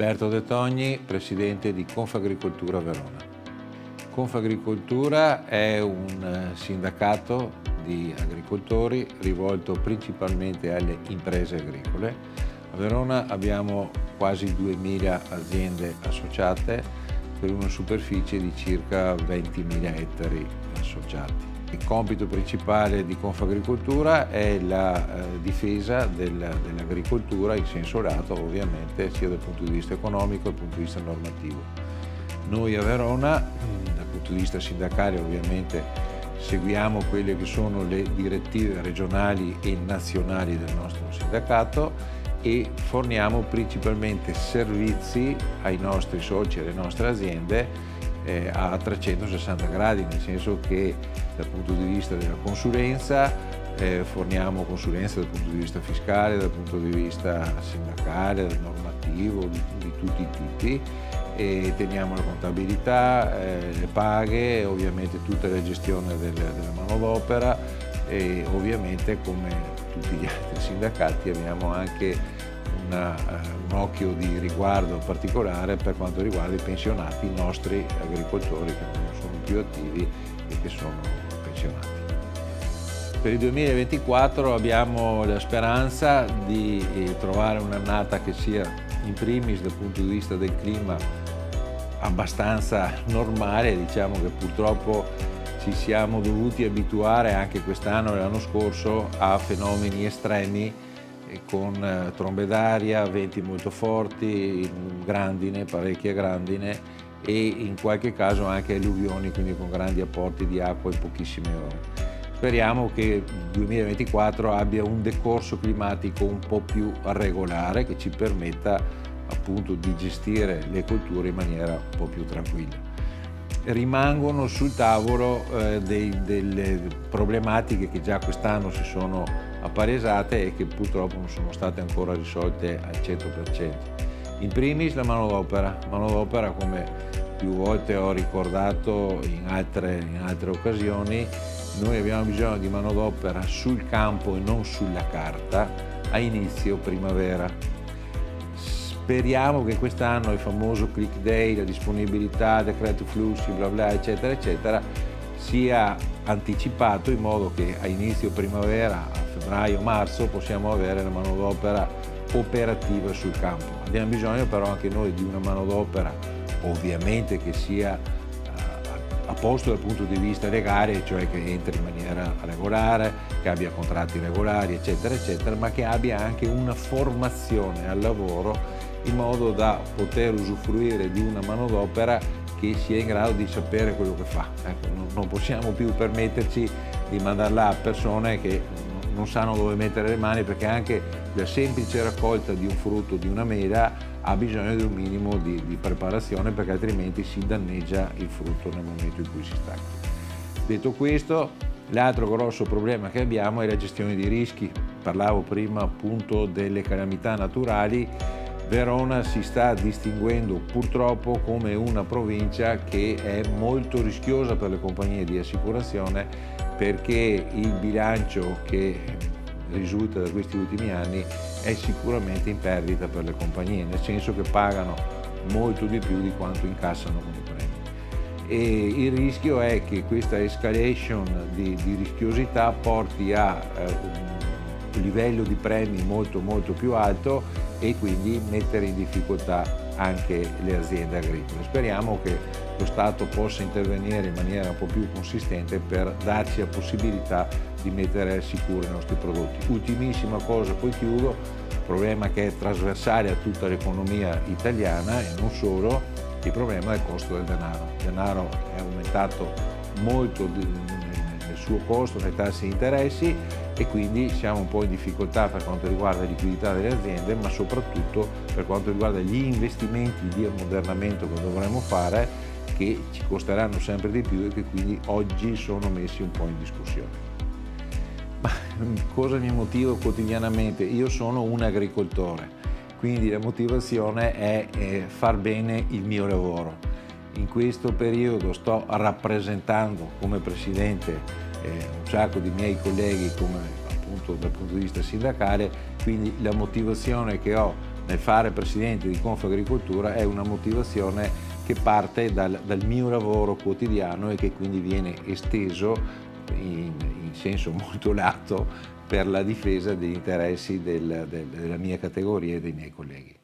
Alberto De Togni, presidente di Confagricoltura Verona. Confagricoltura è un sindacato di agricoltori rivolto principalmente alle imprese agricole. A Verona abbiamo quasi 2000 aziende associate per una superficie di circa 20.000 ettari associati. Il compito principale di Confagricoltura è la difesa dell'agricoltura in senso lato, ovviamente, sia dal punto di vista economico che dal punto di vista normativo. Noi a Verona, dal punto di vista sindacale, ovviamente, seguiamo quelle che sono le direttive regionali e nazionali del nostro sindacato e forniamo principalmente servizi ai nostri soci e alle nostre aziende a 360 gradi, nel senso che dal punto di vista della consulenza forniamo consulenza dal punto di vista fiscale, dal punto di vista sindacale, normativo, di tutti i tipi, e teniamo la contabilità, le paghe, ovviamente tutta la gestione della manodopera e ovviamente, come tutti gli altri sindacati, abbiamo anche un occhio di riguardo particolare per quanto riguarda i pensionati, i nostri agricoltori che non sono più attivi e che sono pensionati. Per il 2024 abbiamo la speranza di trovare un'annata che sia in primis dal punto di vista del clima abbastanza normale. Diciamo che purtroppo ci siamo dovuti abituare anche quest'anno e l'anno scorso a fenomeni estremi con trombe d'aria, venti molto forti, grandine, parecchie grandine e in qualche caso anche alluvioni, quindi con grandi apporti di acqua in pochissime ore. Speriamo che il 2024 abbia un decorso climatico un po' più regolare che ci permetta appunto di gestire le colture in maniera un po' più tranquilla. Rimangono sul tavolo delle problematiche che già quest'anno si sono appalesate e che purtroppo non sono state ancora risolte al 100%. In primis la manodopera, come più volte ho ricordato in altre occasioni, noi abbiamo bisogno di manodopera sul campo e non sulla carta a inizio primavera. Speriamo che quest'anno il famoso click day, la disponibilità, decreto flussi, bla bla, eccetera, eccetera, sia anticipato in modo che a inizio primavera, a febbraio-marzo, possiamo avere la manodopera operativa sul campo. Abbiamo bisogno però anche noi di una manodopera, ovviamente che sia a posto dal punto di vista legale, cioè che entri in maniera regolare, che abbia contratti regolari, eccetera, eccetera, ma che abbia anche una formazione al lavoro in modo da poter usufruire di una manodopera che sia in grado di sapere quello che fa. Ecco, non possiamo più permetterci di mandare là persone che non sanno dove mettere le mani, perché anche la semplice raccolta di un frutto, di una mela, ha bisogno di un minimo di preparazione, perché altrimenti si danneggia il frutto nel momento in cui si stacca. Detto questo, l'altro grosso problema che abbiamo è la gestione dei rischi. Parlavo prima appunto delle calamità naturali. Verona si sta distinguendo purtroppo come una provincia che è molto rischiosa per le compagnie di assicurazione, perché il bilancio che risulta da questi ultimi anni è sicuramente in perdita per le compagnie, nel senso che pagano molto di più di quanto incassano come premi. E il rischio è che questa escalation di rischiosità porti a un livello di premi molto più alto e quindi mettere in difficoltà anche le aziende agricole. Speriamo che lo Stato possa intervenire in maniera un po' più consistente per darci la possibilità di mettere al sicuro i nostri prodotti. Ultimissima cosa, poi chiudo, problema che è trasversale a tutta l'economia italiana e non solo, il problema è il costo del denaro. Il denaro è aumentato molto nel suo costo, nei tassi di interessi, e quindi siamo un po' in difficoltà per quanto riguarda la liquidità delle aziende, ma soprattutto per quanto riguarda gli investimenti di ammodernamento che dovremo fare, che ci costeranno sempre di più e che quindi oggi sono messi un po' in discussione. Ma cosa mi motiva quotidianamente? Io sono un agricoltore, quindi la motivazione è far bene il mio lavoro. In questo periodo sto rappresentando come presidente un sacco di miei colleghi come appunto dal punto di vista sindacale, quindi la motivazione che ho nel fare presidente di Confagricoltura è una motivazione che parte dal mio lavoro quotidiano e che quindi viene esteso in senso molto lato per la difesa degli interessi della mia categoria e dei miei colleghi.